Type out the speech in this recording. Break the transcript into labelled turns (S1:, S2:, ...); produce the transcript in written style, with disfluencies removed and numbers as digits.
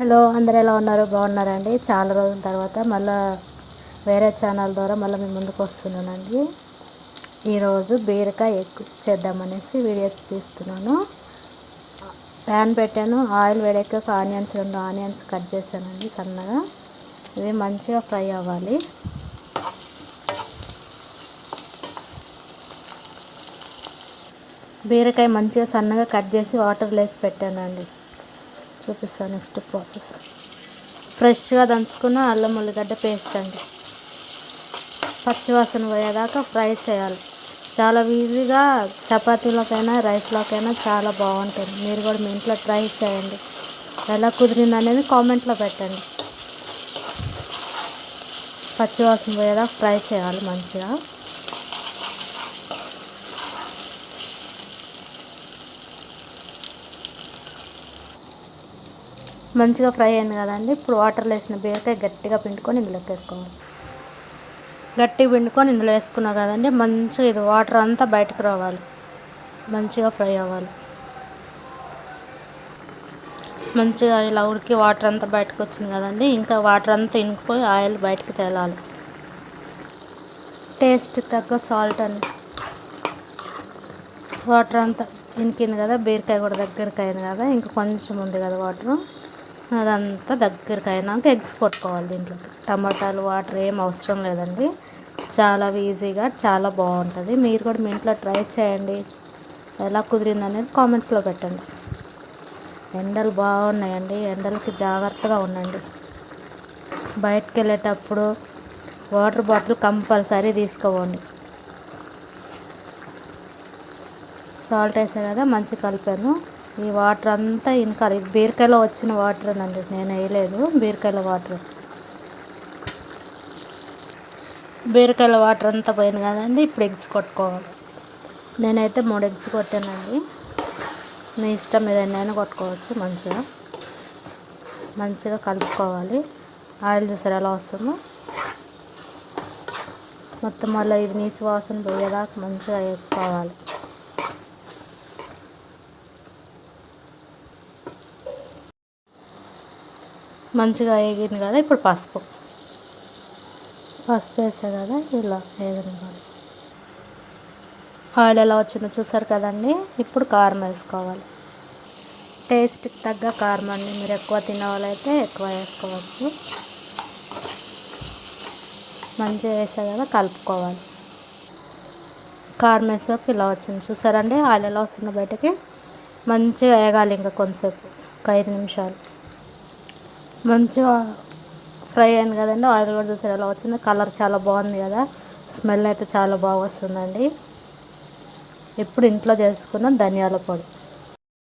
S1: Hello, అందరు ఎలా ఉన్నారు? బాగున్నారండి? చాలా రోజుల తర్వాత మళ్ళీ వేరే ఛానల్ ద్వారా మళ్ళీ మీ ముందుకు వస్తున్నానండి. ఈరోజు బీరకాయ ఎగ్ చేద్దామనేసి వీడియో తీస్తున్నాను. ప్యాన్ పెట్టాను, ఆయిల్ వేడెక్కాక రెండు ఆనియన్స్ కట్ చేశానండి సన్నగా. ఇవి మంచిగా ఫ్రై అవ్వాలి. బీరకాయ మంచిగా సన్నగా కట్ చేసి వాటర్ వేసి పెట్టానండి. చూపిస్తాను నెక్స్ట్ ప్రాసెస్. ఫ్రెష్గా దంచుకున్న అల్లం ఉల్లిగడ్డ పేస్ట్ అండి. పచ్చివాసన పోయేదాకా ఫ్రై చేయాలి. చాలా ఈజీగా చపాతీలోకైనా రైస్లోకైనా చాలా బాగుంటుంది. మీరు కూడా మీ ఇంట్లో ట్రై చేయండి. ఎలా కుదిరింది అనేది కామెంట్లో పెట్టండి. పచ్చివాసన పోయేదాకా ఫ్రై చేయాలి మంచిగా. మంచిగా ఫ్రై అయింది కదండి. ఇప్పుడు వాటర్లో వేసిన బీరకాయ గట్టిగా పిండుకొని ఇందులోకి వేసుకోవాలి. గట్టిగా పిండుకొని ఇందులో వేసుకున్నాం కదండి. మంచిగా ఇది వాటర్ అంతా బయటకు రావాలి. మంచిగా ఫ్రై అవ్వాలి. మంచిగా ఇలా ఉడికి వాటర్ అంతా బయటకు వచ్చింది కదండి. ఇంకా వాటర్ అంతా ఇంకిపోయి ఆయిల్ బయటకు తేలాలి. టేస్ట్కి తగ్గ సాల్ట్ అండి. వాటర్ అంతా ఇంకింది కదా, బీరకాయ కూడా దగ్గరికి అయింది కదా, ఇంకా కొంచెం ఉంది కదా వాటర్. అదంతా దగ్గరికి అయినాక ఎగ్స్ కొట్టుకోవాలి. దీంట్లో టమాటాలు వాటర్ ఏం అవసరం లేదండి. చాలా ఈజీగా చాలా బాగుంటుంది. మీరు కూడా మీ ఇంట్లో ట్రై చేయండి. ఎలా కుదిరింది అనేది కామెంట్స్లో పెట్టండి. ఎండలు బాగున్నాయండి. ఎండలకి జాగ్రత్తగా ఉండండి. బయటకు వెళ్ళేటప్పుడు వాటర్ బాటిల్ కంపల్సరీ తీసుకోవండి. సాల్ట్ వేసా కదా, మంచిగా కలిపాను. ఈ వాటర్ అంతా ఇనకాలి. బీరకాయలో వచ్చిన వాటర్ అండి, నేను వేయలేదు. బీరకాయలో వాటర్ అంతా పోయింది కదండి. ఇప్పుడు ఎగ్స్ కొట్టుకోవాలి. నేనైతే 3 ఎగ్స్ కొట్టానండి. మీ ఇష్టం మీద ఎన్నైనా కొట్టుకోవచ్చు. మంచిగా కలుపుకోవాలి. ఆయిల్ చూసారు ఎలా వస్తుందో. మొత్తం మళ్ళీ ఇది నీసు వాసన పోయేదాకా మంచిగా వేపుకోవాలి. మంచిగా వేగింది కదా. ఇప్పుడు పసుపు వేసా కదా, ఇలా వేగనివ్వాలి. ఆయిల్ ఎలా వచ్చిందో చూసారు కదండి. ఇప్పుడు కారం వేసుకోవాలి. టేస్ట్కి తగ్గ కారం అండి. మీరు ఎక్కువ తినే వాళ్ళైతే ఎక్కువ వేసుకోవచ్చు. మంచిగా వేసా కదా, కలుపుకోవాలి. కారం వేసాక ఇలా వచ్చింది చూసారండి. ఆయిల్ ఎలా వస్తుందో బయటకి. మంచిగా వేగాలి. ఇంకా కొంతసేపు, ఒక 5 నిమిషాలు. మంచిగా ఫ్రై అయింది కదండి. ఆయిల్ కూడా చూసారు ఎలా వచ్చిందో. కలర్ చాలా బాగుంది కదా. స్మెల్ అయితే చాలా బాగా వస్తుందండి. ఇప్పుడు ఇంట్లో చేసుకున్న ధనియాల పొడి